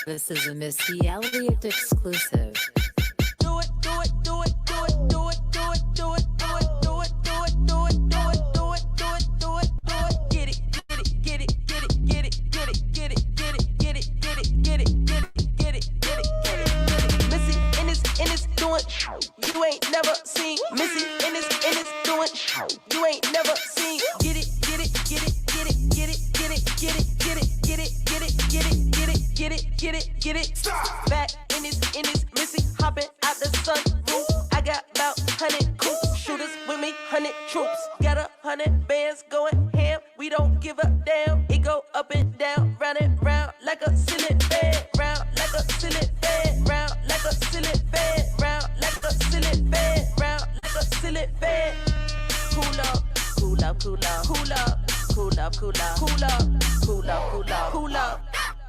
This is a Missy Elliott exclusive. Do it, do it, do it, do it, do it, do it, do it, do it, do it, do it, do it, do it, do it, do it, do it, do it. Get it, get it, get it, get it, get it, get it, get it, get it, get it, get it, get it, get it, get it, get it, get it, get it. Missy in this doing you ain't never seen. Missy in this doing you ain't never seen. Get it, get it, get it, get it, get it, get it, get it, get it, get it, get it, get it, get it, get it, get it, get it. Back in this Missy hopping out the sun roof. I got about 100 cool shooters with me, 100 troops. Got 100 bands going ham. We don't give a damn. It go up and down, round and round like a ceiling fan. Round like a ceiling fan. Round like a ceiling fan. Round like a ceiling fan. Round like a ceiling fan. Cool up, cool up, cool up, cool up, cool up, cool up, cool up, cool up, cool up, cool up.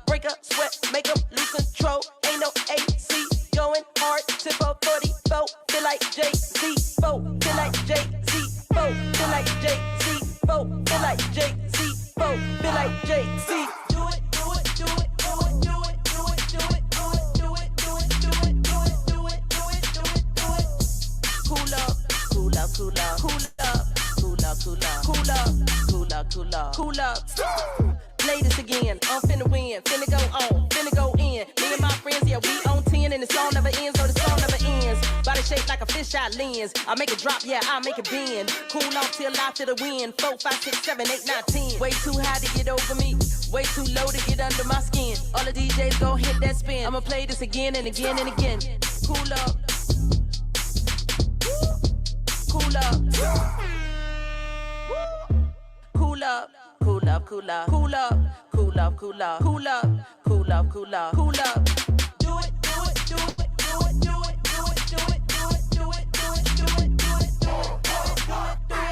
Break up, sweat, make them lose control. Ain't no AC, going hard. Tip up 44, feel like Jay-Z. 4, feel like Jay-Z. 4, feel like Jay-Z. 4, feel like Jay-Z. 4, feel like Jay-Z. Do it, do it, do it, do it, do it, do it, do it, do it, do it, do it, do it, do it, do it, do it, do it, do it. Cool up, cool up, cool up, cool up, cool up, cool up, cool up, cool up, cool up, cool up. Play this again, I'm finna win, finna go on, finna go in. Me and my friends, yeah, we on 10, and the song never ends, no, the song never ends. Body shaped like a fisheye lens. I make it drop, yeah, I make it bend. Cool off till I feel the wind. 4, 5, 6, 7, 8, 9, 10. Way too high to get over me, way too low to get under my skin. All the DJs gon' hit that spin. I'ma play this again and again and again. Cool up, cool up, cool up. Cool up, cool up, cool up, cool up, cool up, cool up, cool up, cool up, cool up. Do it, do it, do it, do it, do it, do it, do it, do it, do it, do it, do it, do it, do it, do it, do it.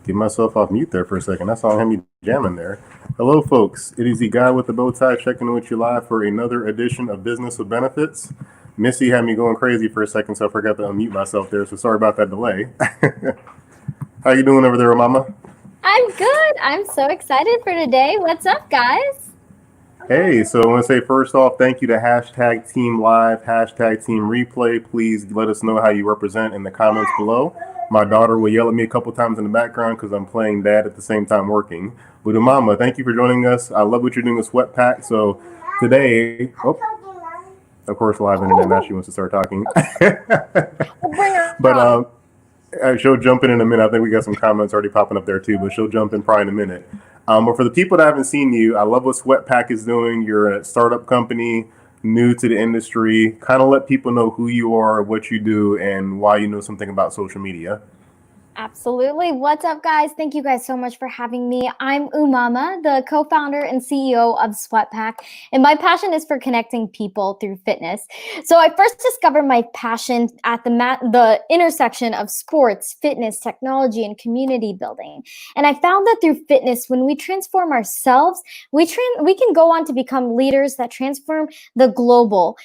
Get myself off mute there for a second. That song had me jamming there. Hello, folks. It is the guy with the bow tie checking in with you live for another edition of Business with Benefits. Missy had me going crazy for a second, so I forgot to unmute myself there. So sorry about that delay. How you doing over there, Mama? I'm good. I'm so excited for today. What's up, guys? Hey, so I want to say first off, thank you to hashtag Team Live, hashtag Team Replay. Please let us know how you represent in the comments below. My daughter will yell at me a couple times in the background because I'm playing dad at the same time working. But Mama, thank you for joining us. I love what you're doing with Sweat Pack. So today, of course, live internet, now she wants to start talking. But she'll jump in a minute. I think we got some comments already popping up there too, but she'll jump in probably in a minute. But for the people that haven't seen you, I love what Sweat Pack is doing. You're a startup company, new to the industry. Kind of let people know who you are, what you do, and why you know something about social media. Absolutely. What's up, guys? Thank you guys so much for having me. I'm Umama, the co-founder and CEO of Sweatpack, and my passion is for connecting people through fitness. So I first discovered my passion at the intersection of sports, fitness, technology, and community building. And I found that through fitness, when we transform ourselves, we can go on to become leaders that transform the global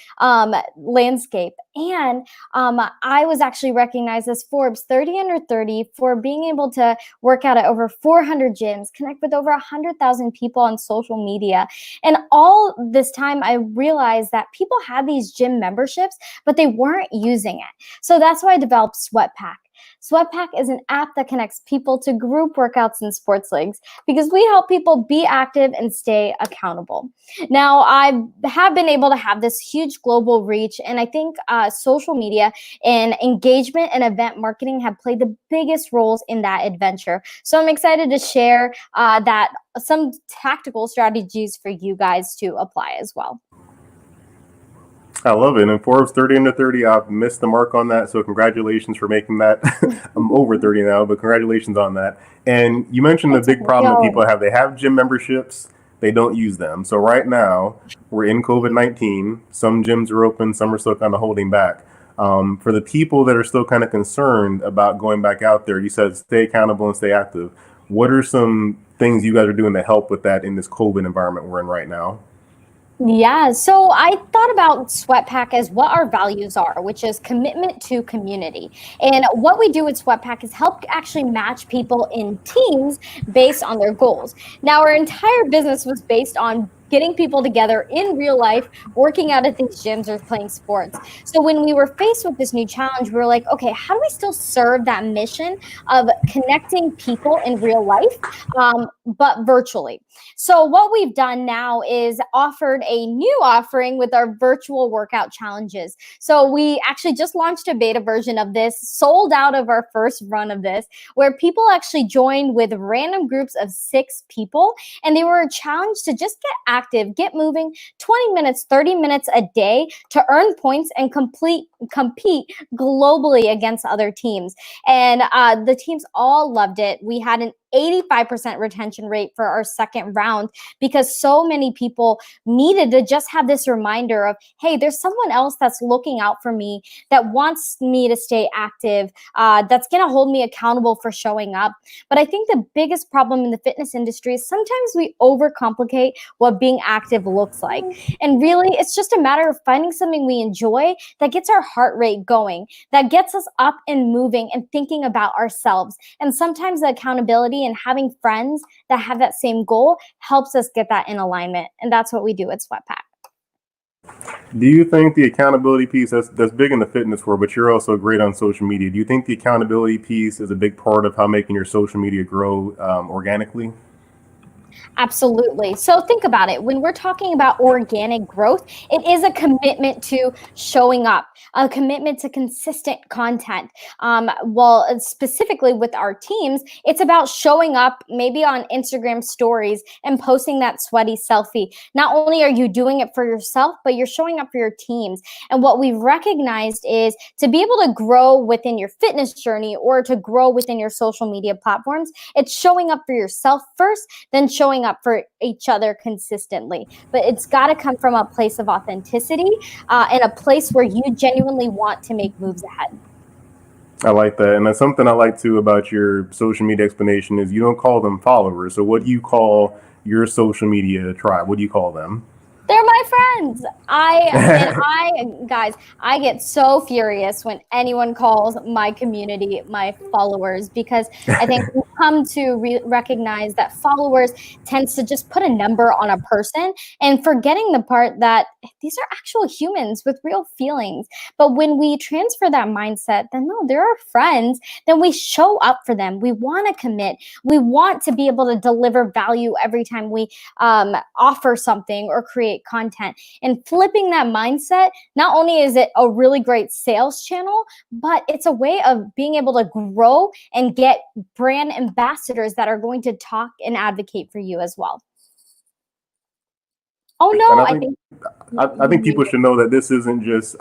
landscape. And I was actually recognized as Forbes 30 under 30 for being able to work out at over 400 gyms, connect with over 100,000 people on social media. And all this time, I realized that people had these gym memberships, but they weren't using it. So that's why I developed Sweatpack. Sweatpack is an app that connects people to group workouts and sports leagues because we help people be active and stay accountable. Now, I have been able to have this huge global reach, and I think social media and engagement and event marketing have played the biggest roles in that adventure. So I'm excited to share that some tactical strategies for you guys to apply as well. I love it. And Forbes 30 under 30, I've missed the mark on that. So congratulations for making that. I'm over 30 now, but congratulations on that. And you mentioned the big problem that people have. They have gym memberships. They don't use them. So right now we're in COVID-19. Some gyms are open. Some are still kind of holding back. For the people that are still kind of concerned about going back out there, you said stay accountable and stay active. What are some things you guys are doing to help with that in this COVID environment we're in right now? Yeah, so I thought about Sweatpack as what our values are, which is commitment to community. And what we do with Sweatpack is help actually match people in teams based on their goals. Now, our entire business was based on getting people together in real life, working out at these gyms or playing sports. So when we were faced with this new challenge, we were like, okay, how do we still serve that mission of connecting people in real life, but virtually? So what we've done now is offered a new offering with our virtual workout challenges. So we actually just launched a beta version of this, sold out of our first run of this, where people actually joined with random groups of 6 people, and they were challenged to just get active, get moving 20 minutes, 30 minutes a day to earn points and compete globally against other teams. And the teams all loved it. We had an 85% retention rate for our second round because so many people needed to just have this reminder of, hey, there's someone else that's looking out for me, that wants me to stay active, that's going to hold me accountable for showing up. But I think the biggest problem in the fitness industry is sometimes we overcomplicate what being active looks like. And really, it's just a matter of finding something we enjoy that gets our heart rate going, that gets us up and moving and thinking about ourselves. And sometimes the accountability and having friends that have that same goal helps us get that in alignment. And that's what we do at Sweatpack. Do you think the accountability piece, that's big in the fitness world, but you're also great on social media. Do you think the accountability piece is a big part of how making your social media grow organically? Absolutely. So think about it. When we're talking about organic growth, it is a commitment to showing up, a commitment to consistent content. Well, specifically with our teams, it's about showing up maybe on Instagram stories and posting that sweaty selfie. Not only are you doing it for yourself, but you're showing up for your teams. And what we've recognized is to be able to grow within your fitness journey or to grow within your social media platforms, it's showing up for yourself first, then showing up for each other consistently. But it's got to come from a place of authenticity and a place where you genuinely want to make moves ahead. I like that. And that's something I like too about your social media explanation is you don't call them followers. So what do you call your social media tribe? What do you call them? They're my friends. Guys, I get so furious when anyone calls my community my followers, because I think we come to recognize that followers tends to just put a number on a person and forgetting the part that these are actual humans with real feelings. But when we transfer that mindset, then no, they're our friends, then we show up for them. We want to commit. We want to be able to deliver value every time we offer something or create content. And flipping that mindset, not only is it a really great sales channel, but it's a way of being able to grow and get brand ambassadors that are going to talk and advocate for you as well. Oh no, I think people should know that this isn't just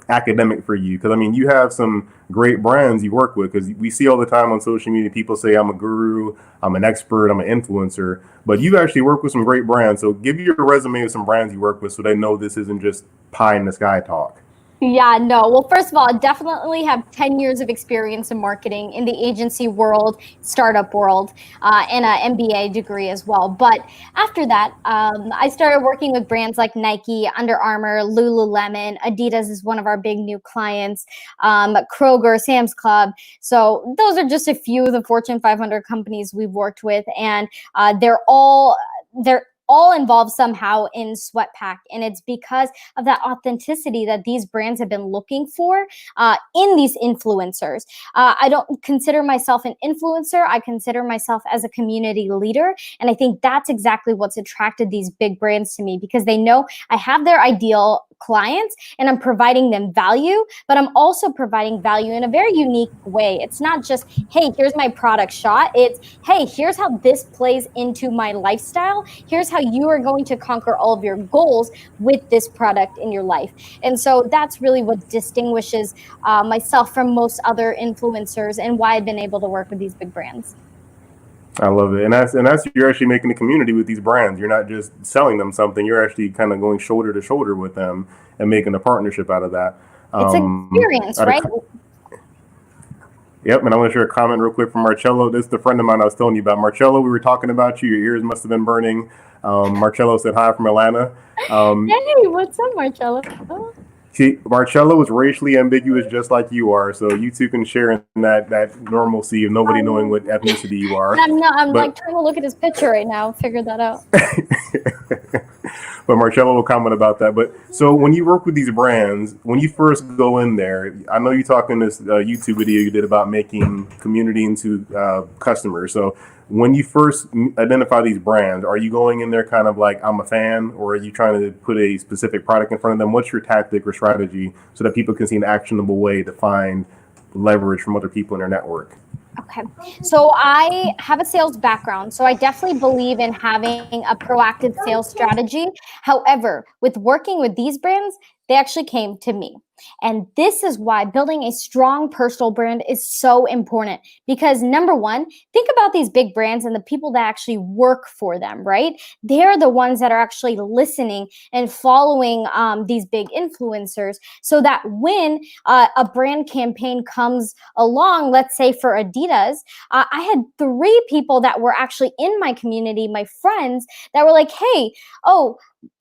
academic for you, because I mean you have some great brands you work with, because we see all the time on social media people say I'm a guru, I'm an expert, I'm an influencer, but you actually work with some great brands. So give your resume of some brands you work with so they know this isn't just pie in the sky talk. Yeah, no. Well, first of all, I definitely have 10 years of experience in marketing in the agency world, startup world, and an MBA degree as well. But after that, I started working with brands like Nike, Under Armour, Lululemon, Adidas is one of our big new clients, Kroger, Sam's Club. So those are just a few of the Fortune 500 companies we've worked with, and they're all involved somehow in Sweatpack. And it's because of that authenticity that these brands have been looking for in these influencers. I don't consider myself an influencer. I consider myself as a community leader. And I think that's exactly what's attracted these big brands to me, because they know I have their ideal clients and I'm providing them value, but I'm also providing value in a very unique way. It's not just, hey, here's my product shot. It's, hey, here's how this plays into my lifestyle. Here's how you are going to conquer all of your goals with this product in your life. And so that's really what distinguishes myself from most other influencers and why I've been able to work with these big brands. I love it. And that's you're actually making a community with these brands. You're not just selling them something. You're actually kind of going shoulder to shoulder with them and making a partnership out of that. It's experience, right? Yep, and I want to share a comment real quick from Marcello. This is the friend of mine I was telling you about. Marcello, we were talking about you. Your ears must have been burning. Marcello said hi from Atlanta. Hey, what's up, Marcello? Marcello is racially ambiguous, just like you are. So you two can share in that normalcy of nobody knowing what ethnicity you are. I'm like trying to look at his picture right now, figure that out. But Marcello will comment about that. But so when you work with these brands, when you first go in there, I know you talk in this YouTube video you did about making community into customers. So when you first identify these brands, are you going in there kind of like, I'm a fan, or are you trying to put a specific product in front of them? What's your tactic or strategy so that people can see an actionable way to find leverage from other people in their network? Okay, so I have a sales background, so I definitely believe in having a proactive sales strategy. However, with working with these brands, they actually came to me. And this is why building a strong personal brand is so important. Because number one, think about these big brands and the people that actually work for them, right? They're the ones that are actually listening and following these big influencers, so that when a brand campaign comes along, let's say for Adidas, I had 3 people that were actually in my community, my friends, that were like, hey,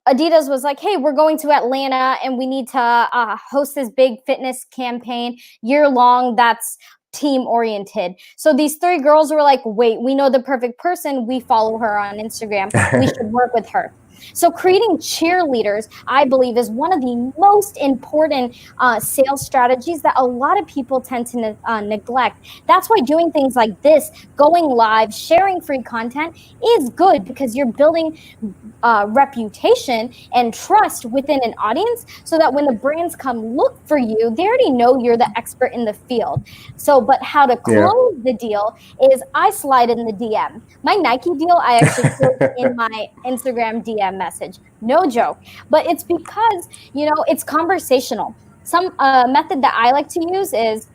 Adidas was like, hey, we're going to Atlanta and we need to host this big fitness campaign year long that's team oriented. So these 3 girls were like, wait, we know the perfect person. We follow her on Instagram. We should work with her. So creating cheerleaders, I believe, is one of the most important sales strategies that a lot of people tend to neglect. That's why doing things like this, going live, sharing free content is good, because you're building reputation and trust within an audience, so that when the brands come look for you, they already know you're the expert in the field. So, but how to close the deal is I slide in the DM. My Nike deal, I actually put in my Instagram DM message. No joke. But it's because, it's conversational. Some method that I like to use is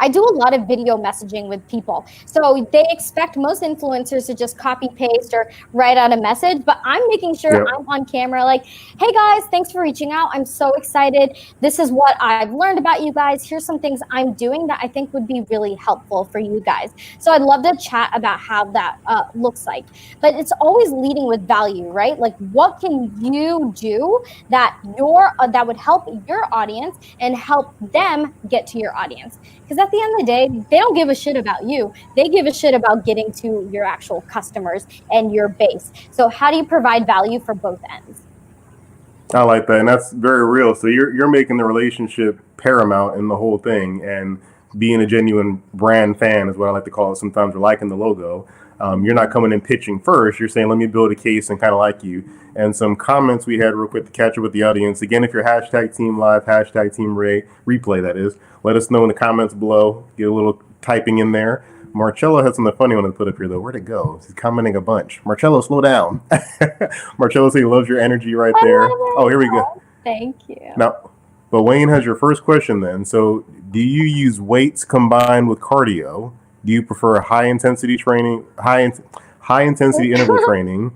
I do a lot of video messaging with people. So they expect most influencers to just copy paste or write out a message, but I'm making sure I'm on camera like, hey guys, thanks for reaching out. I'm so excited. This is what I've learned about you guys. Here's some things I'm doing that I think would be really helpful for you guys. So I'd love to chat about how that looks like. But it's always leading with value, right? Like, what can you do that that would help your audience and help them get to your audience? Because at the end of the day, they don't give a shit about you. They give a shit about getting to your actual customers and your base. So how do you provide value for both ends? I like that, and that's very real. So you're making the relationship paramount in the whole thing, and being a genuine brand fan is what I like to call it sometimes, or liking the logo. You're not coming in pitching first. You're saying, let me build a case and kind of like you. And some comments we had real quick to catch up with the audience. Again, if you're hashtag team live, hashtag team replay, that is, let us know in the comments below. Get a little typing in there. Marcello had something funny on to put up here, though. Where'd it go? He's commenting a bunch. Marcello, slow down. Marcello said he loves your energy right there. Oh, here we go. Thank you. Now, but Wayne has your first question then. So do you use weights combined with cardio? Do you prefer high intensity training, high intensity interval training,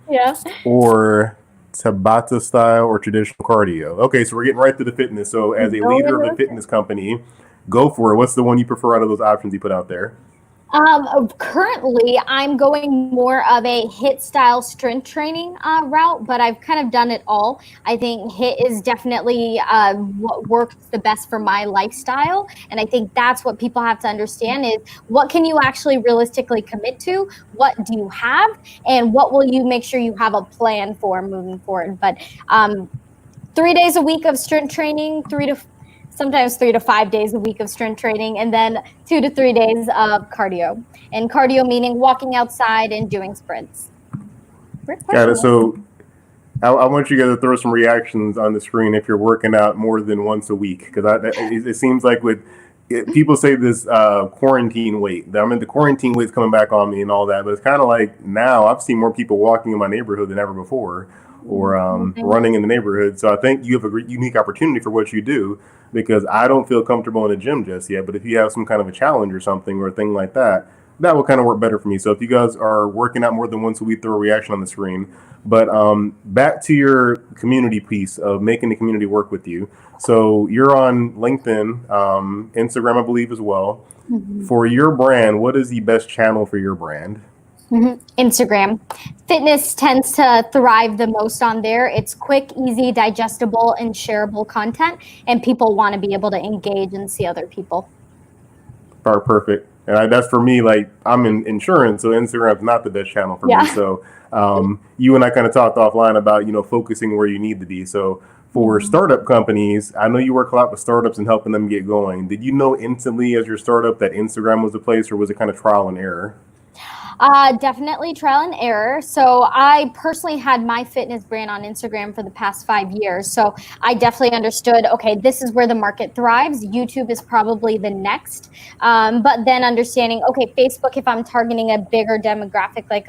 or Tabata style or traditional cardio? Okay, so we're getting right to the fitness. So as a leader of a fitness company, go for it. What's the one you prefer out of those options you put out there? Currently, I'm going more of a HIIT style strength training route, but I've kind of done it all. I think HIIT is definitely what works the best for my lifestyle. And I think that's what people have to understand is, what can you actually realistically commit to? What do you have? And what will you make sure you have a plan for moving forward? But 3 days a week of strength training, sometimes 3 to 5 days a week of strength training, and then 2 to 3 days of cardio. And cardio meaning walking outside and doing sprints. Got it. So I want you guys to throw some reactions on the screen if you're working out more than once a week, because it seems like people say this quarantine weight. I mean, the quarantine weight's coming back on me and all that, but it's kind of like now I've seen more people walking in my neighborhood than ever before, or running in the neighborhood. So I think you have a unique opportunity for what you do, because I don't feel comfortable in a gym just yet. But if you have some kind of a challenge or something or a thing like that, that will kind of work better for me. So if you guys are working out more than once a week, throw a reaction on the screen. But back to your community piece of making the community work with you. So you're on LinkedIn, Instagram, I believe, as well. For your brand, what is the best channel for your brand? Instagram. Fitness tends to thrive the most on there. It's quick, easy, digestible, and shareable content, and people want to be able to engage and see other people. Perfect. And that's for me. Like, I'm in insurance, so Instagram's not the best channel for me. So you and I kind of talked offline about, focusing where you need to be. So for startup companies, I know you work a lot with startups and helping them get going. Did you know instantly as your startup that Instagram was the place, or was it kind of trial and error? Definitely trial and error. So I personally had my fitness brand on Instagram for the past 5 years. So I definitely understood, okay, this is where the market thrives. YouTube is probably the next. But then understanding, okay, Facebook, if I'm targeting a bigger demographic, like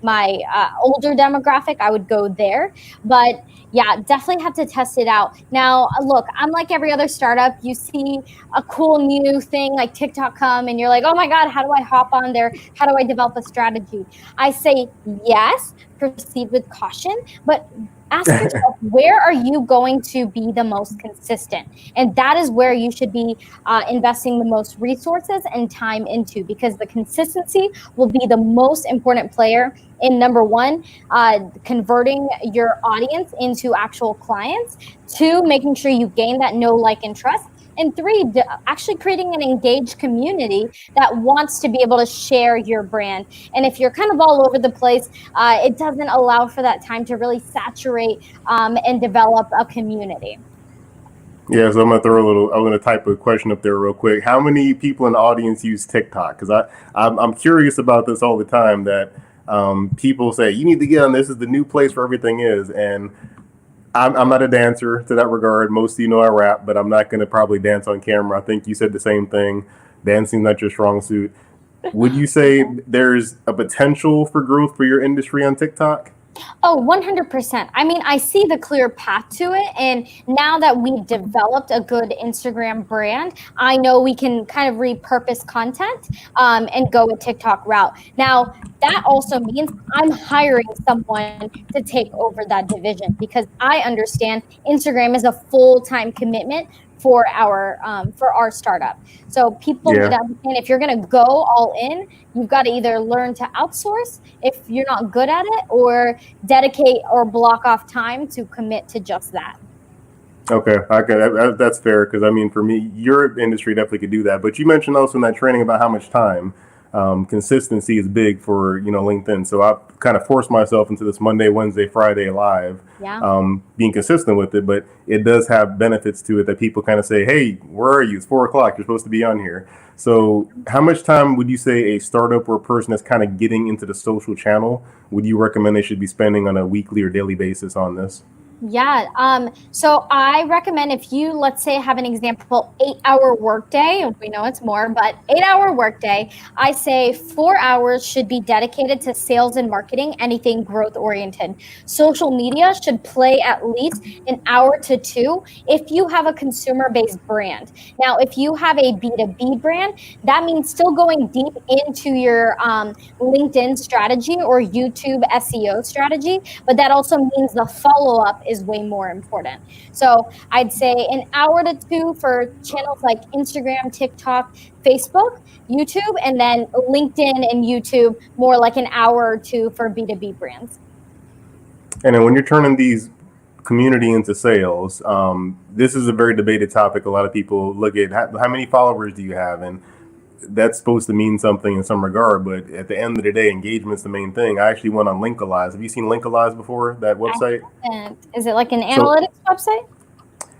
my older demographic, I would go there. But yeah, definitely have to test it out. Now, look, I'm like every other startup. You see a cool new thing like TikTok come and you're like, oh my God, how do I hop on there? How do I develop a strategy? I say, yes, proceed with caution, but ask yourself, where are you going to be the most consistent? And that is where you should be investing the most resources and time into, because the consistency will be the most important player in, number one, converting your audience into actual clients, 2, making sure you gain that know, like, and trust, and 3, actually creating an engaged community that wants to be able to share your brand. And if you're kind of all over the place, it doesn't allow for that time to really saturate and develop a community. Yeah, so I'm gonna type a question up there real quick. How many people in the audience use TikTok? Because I'm curious about this all the time. That people say you need to get on this. Is the new place where everything is, and I'm not a dancer to that regard. Most of you know I rap, but I'm not going to probably dance on camera. I think you said the same thing. Dancing's not your strong suit. Would you say there's a potential for growth for your industry on TikTok? Oh, 100%. I mean, I see the clear path to it. And now that we've developed a good Instagram brand, I know we can kind of repurpose content and go a TikTok route. Now, that also means I'm hiring someone to take over that division, because I understand Instagram is a full-time commitment for our startup. So people need to understand, if you're going to go all in, you've got to either learn to outsource if you're not good at it, or dedicate or block off time to commit to just that. Okay, that's fair, because I mean, for me, your industry definitely could do that. But you mentioned also in that training about how much time. Consistency is big for LinkedIn. So I kind of forced myself into this Monday, Wednesday, Friday live, being consistent with it. But it does have benefits to it that people kind of say, hey, where are you? It's 4:00. You're supposed to be on here. So how much time would you say a startup or a person that's kind of getting into the social channel would you recommend they should be spending on a weekly or daily basis on this? Yeah. So I recommend, if you, let's say, have an example, 8-hour workday, we know it's more, but 8-hour workday, I say 4 hours should be dedicated to sales and marketing, anything growth oriented. Social media should play at least 1 hour to 2 if you have a consumer based brand. Now, if you have a B2B brand, that means still going deep into your LinkedIn strategy or YouTube SEO strategy, but that also means the follow up is way more important. So I'd say 1 hour to 2 for channels like Instagram, TikTok, Facebook, YouTube, and then LinkedIn and YouTube more like 1 hour or 2 for B2B brands. And then when you're turning these community into sales, this is a very debated topic. A lot of people look at how many followers do you have, and that's supposed to mean something in some regard, but at the end of the day, engagement's the main thing. I actually went on Linkalize. Have you seen Linkalize before, that website? Is it like an analytics website?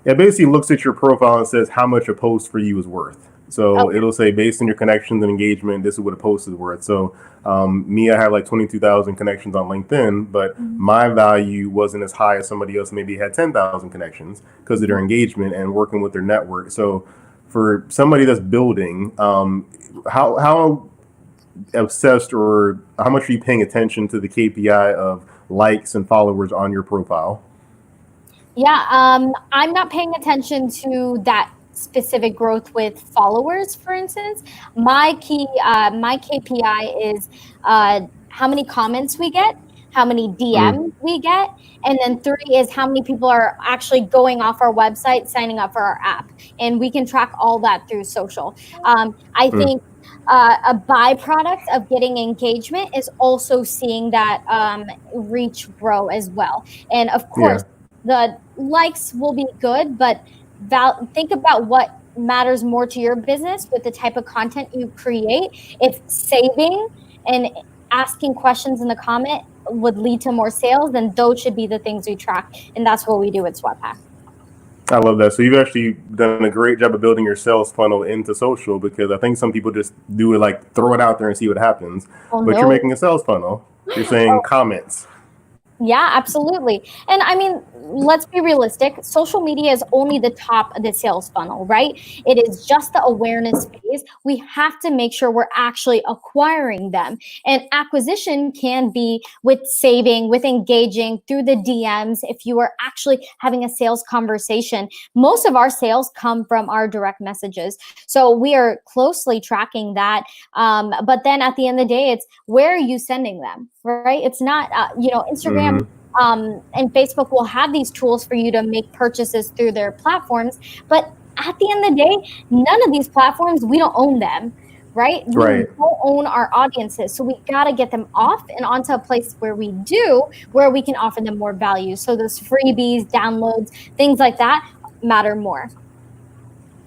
It basically looks at your profile and says how much a post for you is worth. So it'll say, based on your connections and engagement, this is what a post is worth. So me, I have like 22,000 connections on LinkedIn, but my value wasn't as high as somebody else maybe had 10,000 connections because of their engagement and working with their network. So for somebody that's building, how obsessed or how much are you paying attention to the KPI of likes and followers on your profile? Yeah, I'm not paying attention to that specific growth with followers, for instance. My KPI is how many comments we get, how many DMs we get, and then 3 is how many people are actually going off our website, signing up for our app. And we can track all that through social. I think a byproduct of getting engagement is also seeing that reach grow as well. And of course, the likes will be good, but think about what matters more to your business with the type of content you create. If saving and asking questions in the comment would lead to more sales, then those should be the things we track. And that's what we do at SweatPack. I love that. So you've actually done a great job of building your sales funnel into social, because I think some people just do it like throw it out there and see what happens. But you're making a sales funnel. You're saying comments. Yeah, absolutely. And I mean, let's be realistic. Social media is only the top of the sales funnel, right? It is just the awareness phase. We have to make sure we're actually acquiring them. And acquisition can be with saving, with engaging through the DMs. If you are actually having a sales conversation, most of our sales come from our direct messages. So we are closely tracking that. But then at the end of the day, it's where are you sending them, right? It's not, Instagram and Facebook will have these tools for you to make purchases through their platforms. But at the end of the day, none of these platforms, we don't own them, right? We don't own our audiences. So we got to get them off and onto a place where we do, where we can offer them more value. So those freebies, downloads, things like that matter more.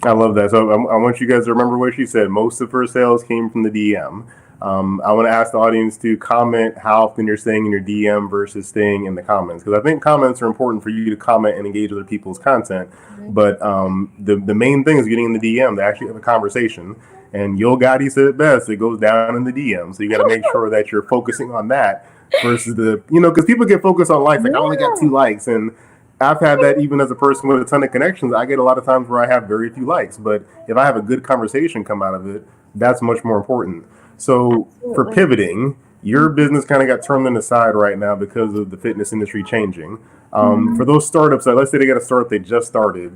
I love that. So I want you guys to remember what she said. Most of her sales came from the DM. I want to ask the audience to comment how often you're staying in your DM versus staying in the comments, because I think comments are important for you to comment and engage other people's content. But the main thing is getting in the DM to actually have a conversation. And Yo Gotti said it best, it goes down in the DM. So you got to make sure that you're focusing on that versus because people get focused on likes. Like, I only got 2 likes. And I've had that even as a person with a ton of connections. I get a lot of times where I have very few likes. But if I have a good conversation come out of it, that's much more important. So for pivoting, your business kind of got turned on the side right now because of the fitness industry changing. For those startups, let's say they got a startup they just started,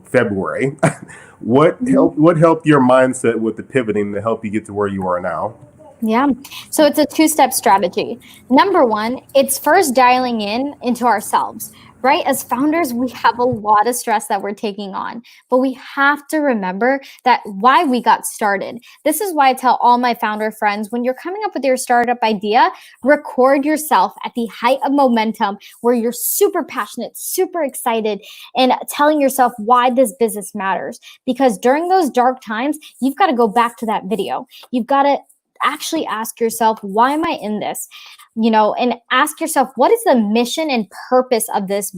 February. What helped your mindset with the pivoting to help you get to where you are now? Yeah. So it's a 2-step strategy. Number 1, it's first dialing into ourselves, right? As founders, we have a lot of stress that we're taking on, but we have to remember that why we got started. This is why I tell all my founder friends, when you're coming up with your startup idea, record yourself at the height of momentum where you're super passionate, super excited, and telling yourself why this business matters. Because during those dark times, you've got to go back to that video. You've got to actually ask yourself, why am I in this? And ask yourself, what is the mission and purpose of this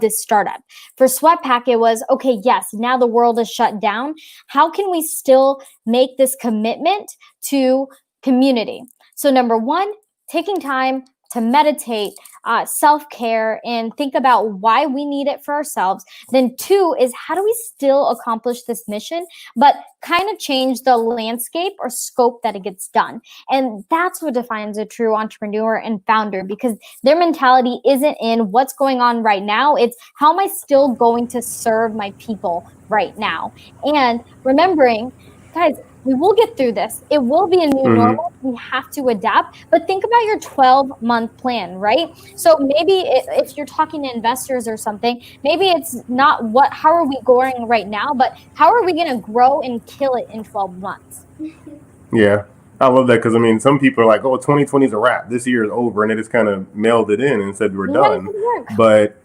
startup? For SweatPack, it was, okay, yes, now the world is shut down. How can we still make this commitment to community? So number 1, taking time to meditate, self-care, and think about why we need it for ourselves. Then 2 is, how do we still accomplish this mission, but kind of change the landscape or scope that it gets done? And that's what defines a true entrepreneur and founder, because their mentality isn't in what's going on right now. It's how am I still going to serve my people right now? And remembering, guys, we will get through this. It will be a new normal. We have to adapt. But think about your 12-month plan, right? So maybe if you're talking to investors or something, maybe it's not how are we going right now, but how are we going to grow and kill it in 12 months? Yeah. I love that, because some people are like, oh, 2020 is a wrap. This year is over, and they just kind of mailed it in and said we're done. But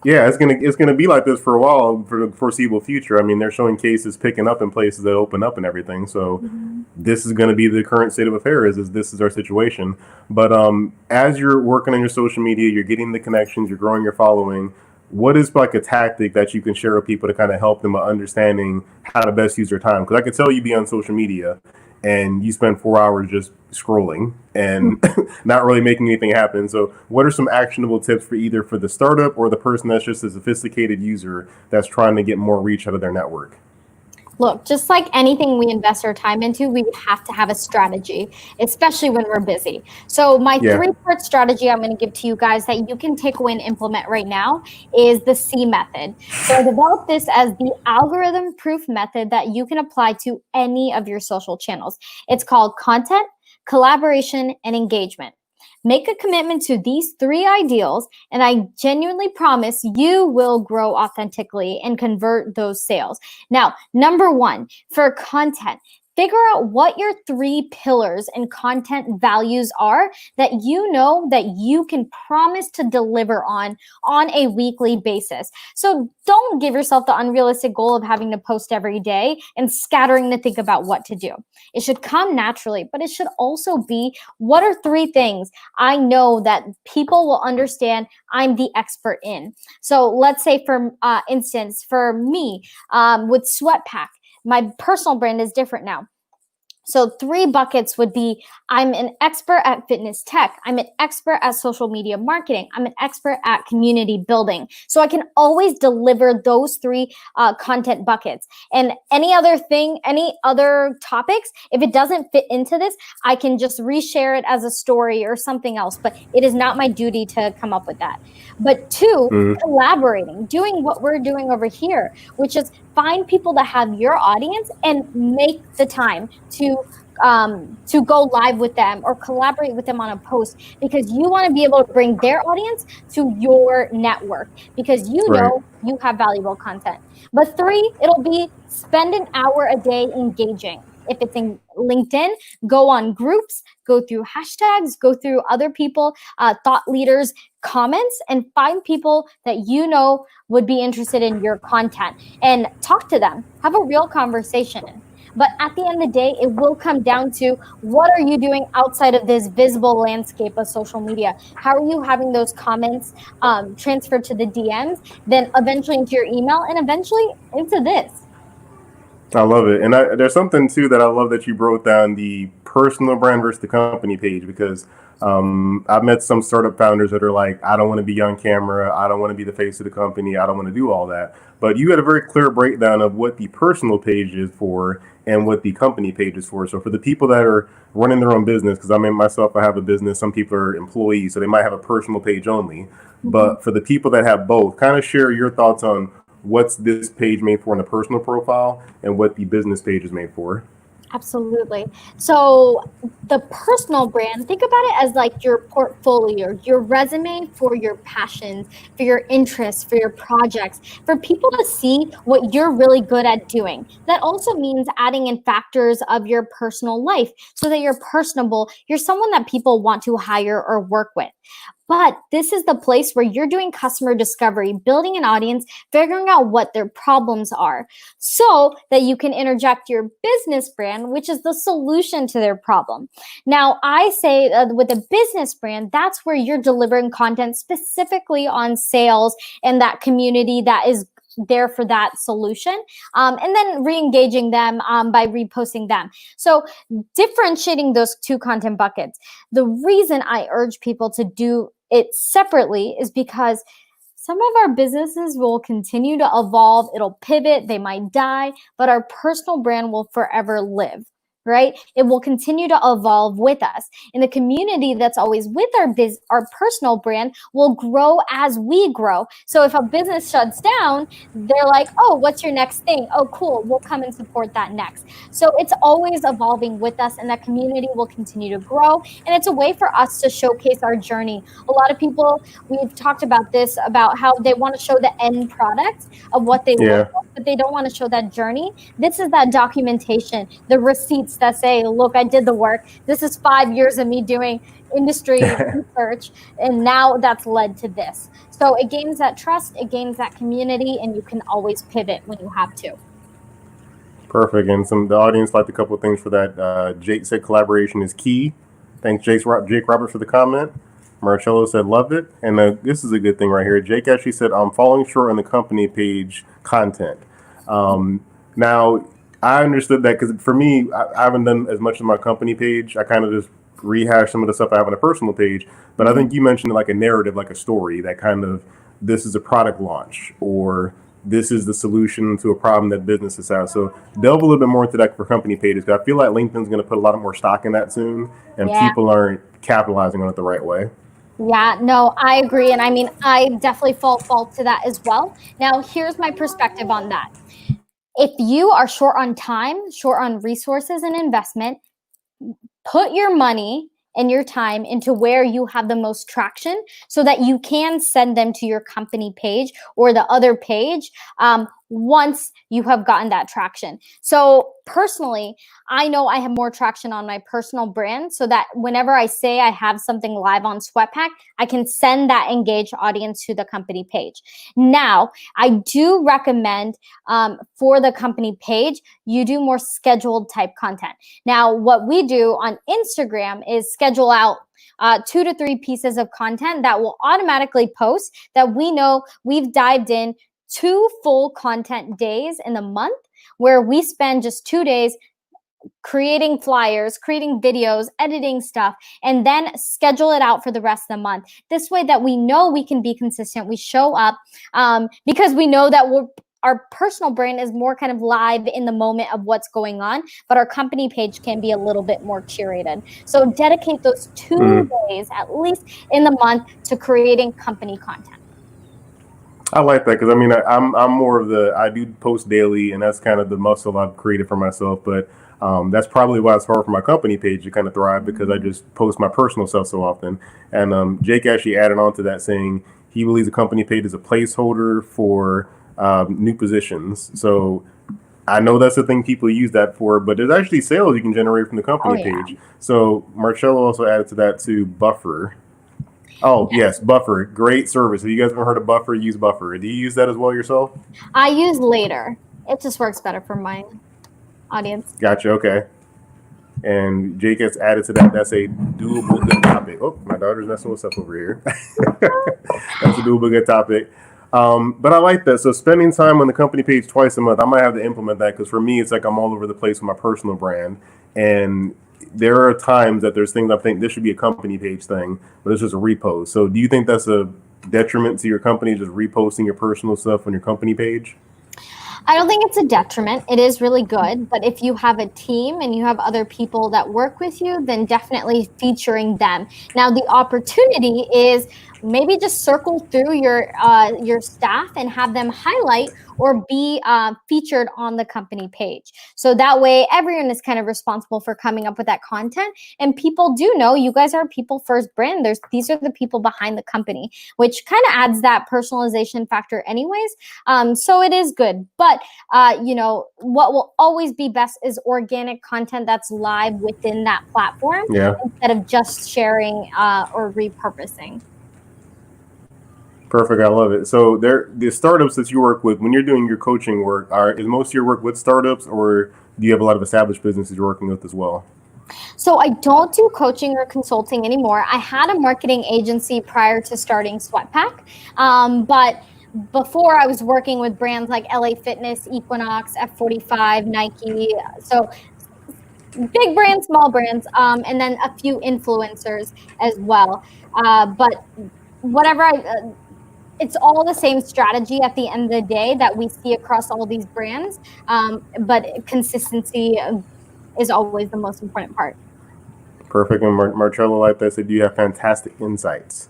yeah, it's gonna be like this for a while, for the foreseeable future. They're showing cases picking up in places that open up and everything. So this is going to be the current state of affairs. This is our situation. But as you're working on your social media, you're getting the connections, you're growing your following. What is like a tactic that you can share with people to kind of help them by understanding how to best use their time? Because I can tell you be on social media and you spend 4 hours just scrolling and not really making anything happen. So what are some actionable tips for either for the startup or the person that's just a sophisticated user that's trying to get more reach out of their network? Look, just like anything we invest our time into, we have to have a strategy, especially when we're busy. So my Yeah. three-part strategy I'm going to give to you guys that you can take away and implement right now is the C method. So I developed this as the algorithm-proof method that you can apply to any of your social channels. It's called content, collaboration, and engagement. Make a commitment to these three ideals, and I genuinely promise you will grow authentically and convert those sales. Now, number one, for content, figure out what your three pillars and content values are that you know that you can promise to deliver on a weekly basis. So don't give yourself the unrealistic goal of having to post every day and scattering to think about what to do. It should come naturally, but it should also be, what are three things I know that people will understand I'm the expert in? So let's say, for instance, for me, with Sweatpack, my personal brand is different now. So three buckets would be, I'm an expert at fitness tech. I'm an expert at social media marketing. I'm an expert at community building. So I can always deliver those three content buckets. And any other thing, any other topics, if it doesn't fit into this, I can just reshare it as a story or something else. But it is not my duty to come up with that. But two, collaborating, doing what we're doing over here, which is find people that have your audience and make the time to go live with them or collaborate with them on a post, because you want to be able to bring their audience to your network because you know you have valuable content. But three, it'll be spend an hour a day engaging. If it's in LinkedIn, go on groups, go through hashtags, go through other people, thought leaders' comments, and find people that you know would be interested in your content and talk to them. Have a real conversation. But at the end of the day, it will come down to, what are you doing outside of this visible landscape of social media? How are you having those comments transferred to the DMs, then eventually into your email, and eventually into this? I love it. And there's something too that I love that you broke down, the personal brand versus the company page, because I've met some startup founders that are like, I don't want to be on camera. I don't want to be the face of the company. I don't want to do all that. But you had a very clear breakdown of what the personal page is for and what the company page is for. So for the people that are running their own business, because I mean, myself, I have a business. Some people are employees, so they might have a personal page only. But for the people that have both, kind of share your thoughts on what's this page made for in the personal profile and what the business page is made for. Absolutely. So the personal brand, think about it as like your portfolio, your resume for your passions, for your interests, for your projects, for people to see what you're really good at doing. That also means adding in factors of your personal life so that you're personable. You're someone that people want to hire or work with. But this is the place where you're doing customer discovery, building an audience, figuring out what their problems are so that you can interject your business brand, which is the solution to their problem. Now, I say with a business brand, that's where you're delivering content specifically on sales and that community that is there for that solution, and then re-engaging them by reposting them. So differentiating those two content buckets. The reason I urge people to do it separately is because some of our businesses will continue to evolve. It'll pivot, they might die, but our personal brand will forever live. Right? It will continue to evolve with us. And the community that's always with our personal brand will grow as we grow. So if a business shuts down, they're like, oh, what's your next thing? Oh, cool. We'll come and support that next. So it's always evolving with us, and that community will continue to grow. And it's a way for us to showcase our journey. A lot of people, we've talked about this, about how they want to show the end product of what they work with, but they don't want to show that journey. This is that documentation, the receipts that say, look, I did the work. This is 5 years of me doing industry research, and now that's led to this. So it gains that trust, it gains that community, and you can always pivot when you have to. Perfect. And the audience liked a couple of things for that. Jake said collaboration is key. Thanks, Jake Roberts, for the comment. Marcello said love it. And this is a good thing right here. Jake actually said, I'm falling short on the company page content. Now, I understood that because for me, I haven't done as much of my company page. I kind of just rehash some of the stuff I have on a personal page. But I think you mentioned like a narrative, like a story that kind of, this is a product launch, or this is the solution to a problem that businesses have. So delve a little bit more into that for company pages, because I feel like LinkedIn's going to put a lot more stock in that soon, and people aren't capitalizing on it the right way. Yeah, no, I agree. And I mean, I definitely fall to that as well. Now, here's my perspective on that. If you are short on time, short on resources and investment, put your money and your time into where you have the most traction so that you can send them to your company page or the other page once you have gotten that traction. So personally, I know I have more traction on my personal brand so that whenever I say I have something live on SweatPack, I can send that engaged audience to the company page. Now, I do recommend for the company page, you do more scheduled type content. Now, what we do on Instagram is schedule out 2 to 3 pieces of content that will automatically post that we know we've dived in 2 full content days in the month where we spend just 2 days creating flyers, creating videos, editing stuff, and then schedule it out for the rest of the month. This way that we know we can be consistent, we show up because we know that our personal brand is more kind of live in the moment of what's going on, but our company page can be a little bit more curated. So dedicate those 2 days at least in the month to creating company content. I like that, because I mean, I'm more of I do post daily, and that's kind of the muscle I've created for myself. But that's probably why it's hard for my company page to kind of thrive, because I just post my personal stuff so often. And Jake actually added on to that, saying he believes a company page is a placeholder for new positions. So I know that's the thing people use that for, but there's actually sales you can generate from the company page. So Marcello also added to that too, Buffer. Oh, yes, Buffer. Great service. Have you guys ever heard of Buffer? Use Buffer. Do you use that as well yourself? I use Later. It just works better for my audience. Gotcha. Okay. And Jake has added to that. That's a doable good topic. Oh, my daughter's messing with stuff over here. That's a doable good topic. But I like that. So spending time on the company page twice a month, I might have to implement that, because for me, it's like I'm all over the place with my personal brand. And there are times that there's things I think this should be a company page thing, but it's just a repost. So do you think that's a detriment to your company, just reposting your personal stuff on your company page? I don't think it's a detriment. It is really good. But if you have a team and you have other people that work with you, then definitely featuring them. Now, the opportunity is maybe just circle through your staff and have them highlight or be featured on the company page. So that way everyone is kind of responsible for coming up with that content. And people do know you guys are a people first brand. These are the people behind the company, which kind of adds that personalization factor anyways. So it is good. But, what will always be best is organic content that's live within that platform instead of just sharing or repurposing. Perfect. I love it. So the startups that you work with, when you're doing your coaching work, is most of your work with startups, or do you have a lot of established businesses you're working with as well? So I don't do coaching or consulting anymore. I had a marketing agency prior to starting SweatPack, but before I was working with brands like LA Fitness, Equinox, F45, Nike. So big brands, small brands, and then a few influencers as well. But whatever it's all the same strategy at the end of the day that we see across all these brands. But consistency is always the most important part. Perfect. And Marcello like that said, you have fantastic insights.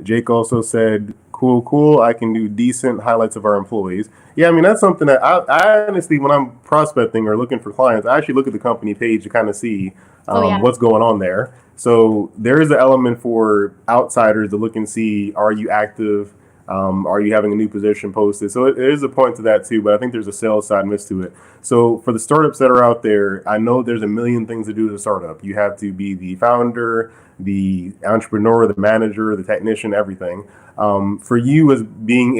Jake also said, cool. I can do decent highlights of our employees. Yeah, I mean, that's something that I honestly, when I'm prospecting or looking for clients, I actually look at the company page to kind of see what's going on there. So there is an element for outsiders to look and see, are you active? Are you having a new position posted? So it is a point to that too, but I think there's a sales side miss to it. So for the startups that are out there, I know there's a million things to do to a startup. You have to be the founder, the entrepreneur, the manager, the technician, everything. For you as being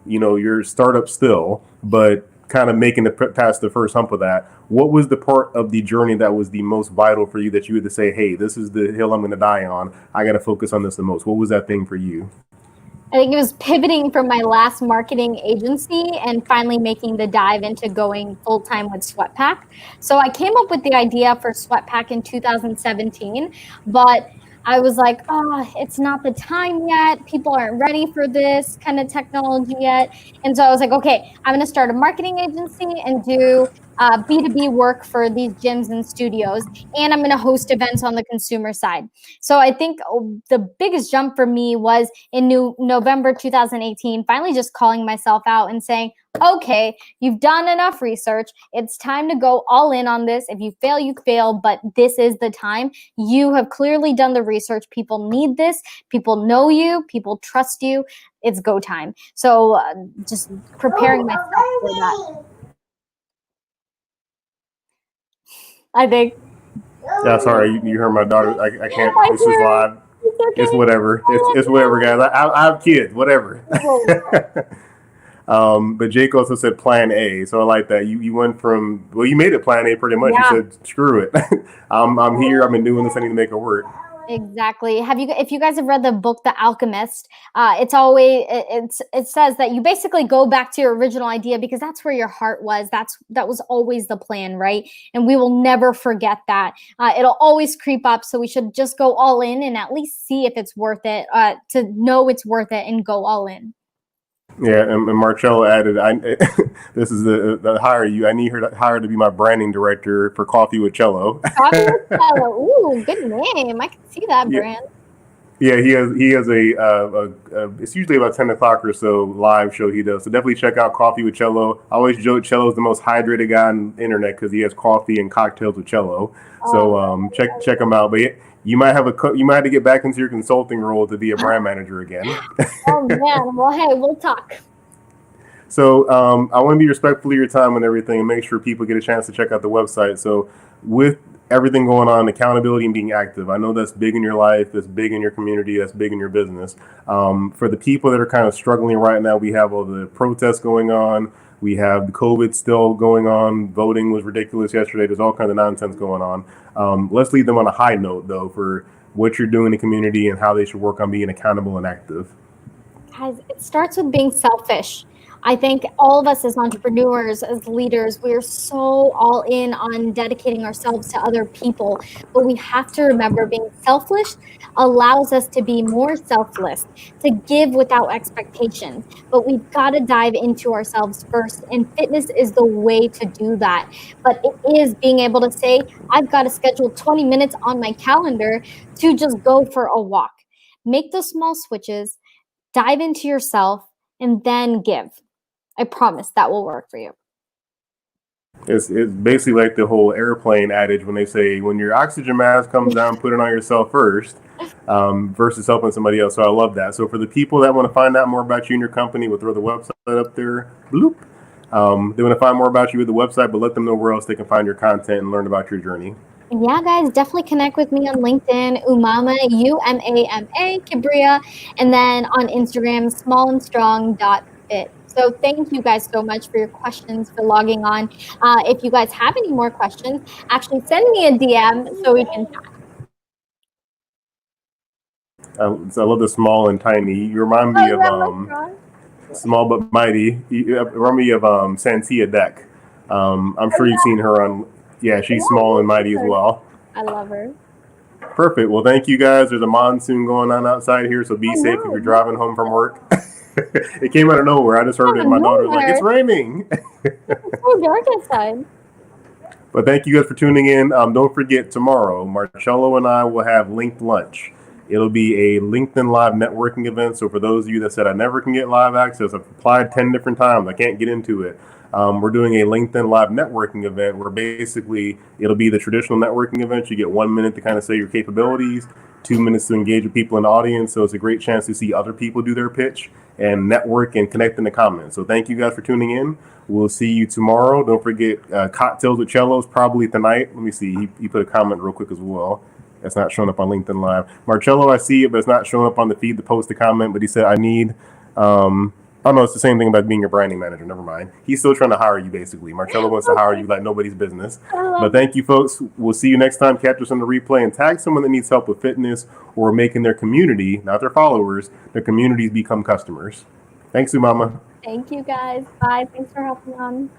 your startup still, but kind of making it past the first hump of that, what was the part of the journey that was the most vital for you that you had to say, hey, this is the hill I'm going to die on. I got to focus on this the most. What was that thing for you? I think it was pivoting from my last marketing agency and finally making the dive into going full-time with SweatPack. So I came up with the idea for SweatPack in 2017, but I was like, oh, it's not the time yet. People aren't ready for this kind of technology yet. And so I was like, okay, I'm going to start a marketing agency and do B2B work for these gyms and studios. And I'm going to host events on the consumer side. So I think the biggest jump for me was in November 2018, finally just calling myself out and saying, okay, you've done enough research. It's time to go all in on this. If you fail, you fail, but this is the time. You have clearly done the research. People need this. People know you. People trust you. It's go time. So just preparing myself for that. I think. Yeah, sorry, you heard my daughter. I can't. I This is hear it. live. It's okay. It's whatever. It's whatever, guys. I have kids. Whatever. But Jake also said Plan A, so I like that. You went from, well, you made it Plan A pretty much. Yeah. You said screw it. I'm here. I've been doing this. I need to make it work. Exactly. If you guys have read the book The Alchemist, it says that you basically go back to your original idea because that's where your heart was. That was always the plan, right? And we will never forget that. It'll always creep up, so we should just go all in and at least see if it's worth it. To know it's worth it and go all in. Yeah, and Marcello added, this is the hire you. I need her to hire to be my branding director for Coffee with Cello. Coffee with Cello. Ooh, good name. I can see that brand. Yeah, he has a it's usually about 10 o'clock or so live show he does. So definitely check out Coffee with Cello. I always joke Cello's the most hydrated guy on the internet because he has coffee and cocktails with Cello. So check him out. But you might have to get back into your consulting role to be a brand manager again. Oh man, well hey, we'll talk. So I want to be respectful of your time and everything and make sure people get a chance to check out the website. So with everything going on, accountability and being active, I know that's big in your life, that's big in your community, that's big in your business. For the people that are kind of struggling right now, we have all the protests going on. We have the COVID still going on. Voting was ridiculous yesterday. There's all kinds of nonsense going on. Let's leave them on a high note, though, for what you're doing in the community and how they should work on being accountable and active. Guys, it starts with being selfish. I think all of us as entrepreneurs, as leaders, we're so all in on dedicating ourselves to other people. But we have to remember being selfish allows us to be more selfless, to give without expectations. But we've got to dive into ourselves first. And fitness is the way to do that. But it is being able to say, I've got to schedule 20 minutes on my calendar to just go for a walk. Make those small switches, dive into yourself, and then give. I promise that will work for you. It's basically like the whole airplane adage when they say, when your oxygen mask comes down, put it on yourself first, versus helping somebody else. So I love that. So for the people that want to find out more about you and your company, we'll throw the website up there. Bloop. They want to find more about you with the website, but let them know where else they can find your content and learn about your journey. Yeah, guys, definitely connect with me on LinkedIn, Umama, UMAMA, Kibria, and then on Instagram, smallandstrong.fit. So thank you guys so much for your questions, for logging on. If you guys have any more questions, actually send me a DM so we can chat. So I love the small and tiny. You remind me of Small but Mighty. You remind me of Santia Deck. I'm sure you've seen her on. Yeah, she's small and mighty as well. I love her. Perfect. Well, thank you guys. There's a monsoon going on outside here, so be safe if you're driving home from work. It came out of nowhere. I just heard it. My daughter was like, "It's raining." It's so dark outside. But thank you guys for tuning in. Don't forget, tomorrow, Marcello and I will have Linked Lunch. It'll be a LinkedIn Live networking event. So for those of you that said I never can get live access, I've applied 10 different times. I can't get into it. We're doing a LinkedIn Live networking event where basically it'll be the traditional networking event. You get 1 minute to kind of say your capabilities, 2 minutes to engage with people in the audience. So it's a great chance to see other people do their pitch and network and connect in the comments. So thank you guys for tuning in. We'll see you tomorrow. Don't forget Cocktails with Cellos probably tonight. Let me see. He put a comment real quick as well. That's not showing up on LinkedIn Live. Marcello, I see it, but it's not showing up on the feed to post a comment. But he said, I need... Oh, no, it's the same thing about being your branding manager. Never mind. He's still trying to hire you, basically. Marcello wants to hire you like nobody's business. But thank you, folks. We'll see you next time. Catch us on the replay and tag someone that needs help with fitness or making their community, not their followers, their communities become customers. Thanks, Umama. Thank you, guys. Bye. Thanks for helping on.